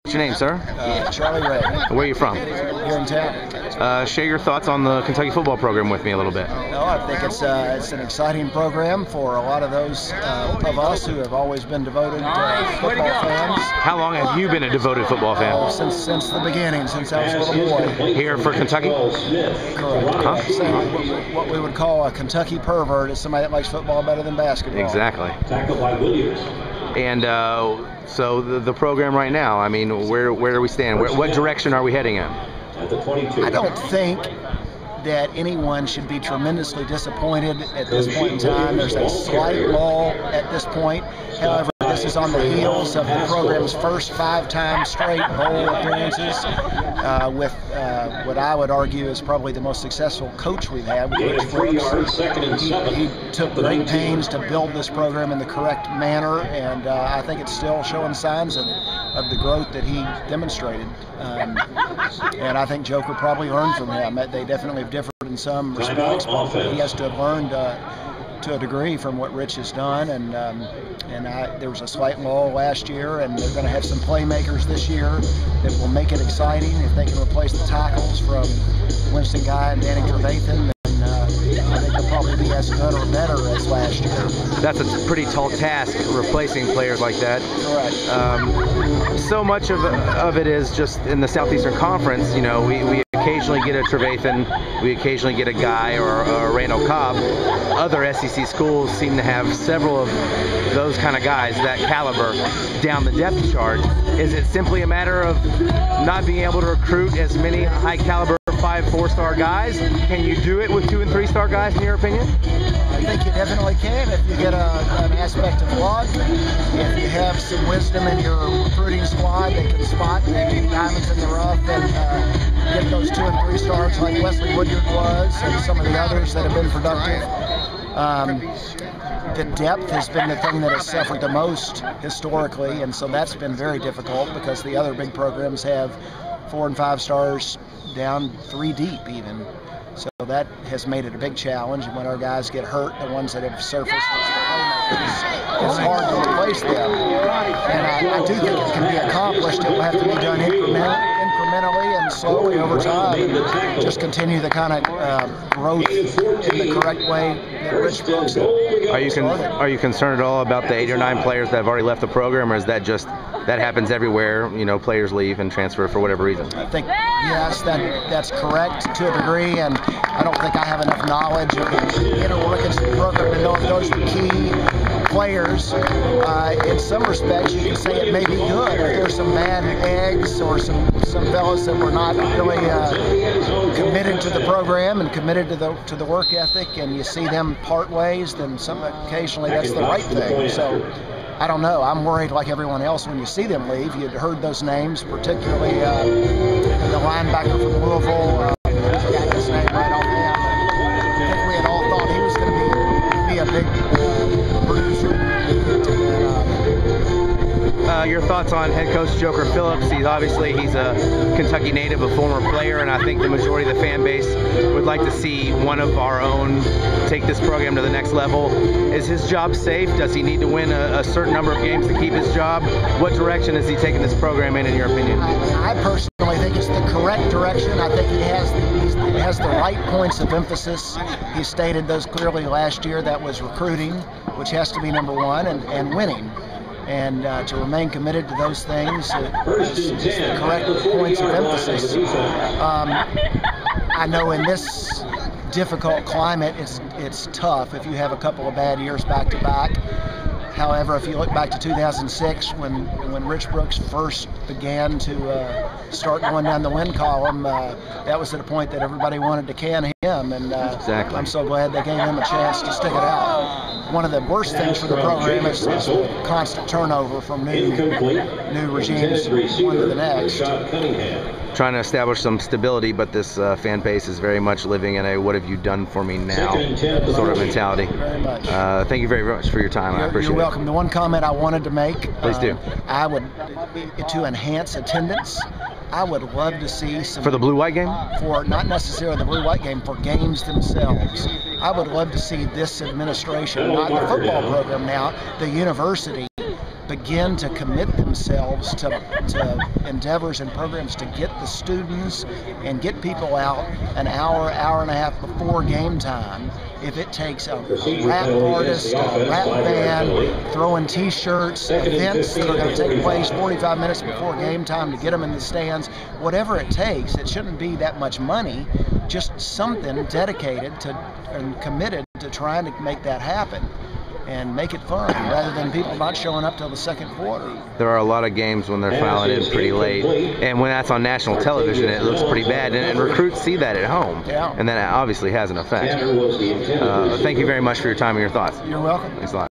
What's your name, sir? Charlie Ray. Where are you from? Here in town. Share your thoughts on the Kentucky football program with me a little bit. No, I think it's an exciting program for a lot of those of us who have always been devoted football fans. How long have you been a devoted football fan? Since the beginning, since I was a little boy. Here for Kentucky? Correct. Huh? So what we would call a Kentucky pervert is somebody that likes football better than basketball. Exactly. And so the program right now, I mean, where do we stand? What direction are we heading in? I don't think that anyone should be tremendously disappointed at this point in time. There's a slight lull at this point. However, this is on the heels of the program's first 5-time straight bowl appearances with what I would argue is probably the most successful coach we've had with Rich Brooks. He took great pains to build this program in the correct manner, and I think it's still showing signs of the growth that he demonstrated. And I think Joker probably learned from him. They definitely have differed in some respects, but he has to have learned to a degree from what Rich has done, and there was a slight lull last year, and they're going to have some playmakers this year that will make it exciting. If they can replace the tackles from Winston Guy and Danny Trevathan, then I think they'll probably be as good or better as last year. That's a pretty tall task, replacing players like that. Correct. So much of it is just in the Southeastern Conference. You know, we occasionally get a Trevathan, we occasionally get a Guy or a Randall Cobb. Other SEC schools seem to have several of those kind of guys, that caliber, down the depth chart. Is it simply a matter of not being able to recruit as many high caliber 5-4-star guys? Can you do it with 2- and 3-star guys, in your opinion? I think you definitely can if you get an aspect of luck, if you have some wisdom in your recruiting squad that can spot maybe diamonds in the rough and get those 2- and 3-stars like Wesley Woodyard was and some of the others that have been productive. The depth has been the thing that has suffered the most historically, and so that's been very difficult because the other big programs have 4- and 5-stars down 3 deep even. So that has made it a big challenge, and when our guys get hurt, the ones that have surfaced as the playmakers, it's hard to replace them. And I do think it can be accomplished. It will have to be done incrementally and slowly over time, and just continue the kind of growth in the correct way that Rich Brooks did. Are you concerned at all about the 8 or 9 players that have already left the program, or is that just that happens everywhere? You know, players leave and transfer for whatever reason. I think yes, that's correct to a degree, and I don't think I have enough knowledge of the inner workings of the program to know if those are key players. In some respects, you can say it may be good if there's some bad eggs or some fellas that were not really committed to the program and committed to the work ethic, and you see them part ways, then occasionally that's the right thing. So I don't know. I'm worried like everyone else when you see them leave. You'd heard those names, particularly the linebacker from Louisville. I got his name right offhand. I think we had all thought he was going to be a big producer. Your thoughts on head coach Joker Phillips? He's a Kentucky native, a former player, and I think the majority of the fan base would like to see one of our own take this program to the next level. Is his job safe? Does he need to win a certain number of games to keep his job? What direction is he taking this program in your opinion? I personally think it's the correct direction. I think he has the right points of emphasis. He stated those clearly last year. That was recruiting, which has to be number one, and winning. And to remain committed to those things is the correct points of emphasis. I know in this difficult climate, it's tough if you have a couple of bad years back to back. However, if you look back to 2006, when Rich Brooks first began to start going down the win column, that was at a point that everybody wanted to can him, and exactly. I'm so glad they gave him a chance to stick it out. One of the worst things for the program is constant turnover from new regimes, one to the next. Trying to establish some stability, but this fan base is very much living in a "what have you done for me now" sort of mentality. Very much. Thank you very much for your time. I appreciate it. You're welcome. The one comment I wanted to make, please do. I would, to enhance attendance, I would love to see some for the blue-white game. For not necessarily the blue-white game, for games themselves. I would love to see this administration, not the football program now, the university, begin to commit themselves to endeavors and programs to get the students and get people out an hour, hour and a half before game time. If it takes a rap artist, a rap band, throwing t-shirts, events that are going to take place 45 minutes before game time to get them in the stands, whatever it takes, it shouldn't be that much money, just something dedicated to and committed to trying to make that happen and make it fun rather than people not showing up till the second quarter. There are a lot of games when they're filing in pretty late, and when that's on national television, it looks pretty bad, and recruits see that at home, Yeah. and then it obviously has an effect. Thank you very much for your time and your thoughts. You're welcome. Thanks a lot.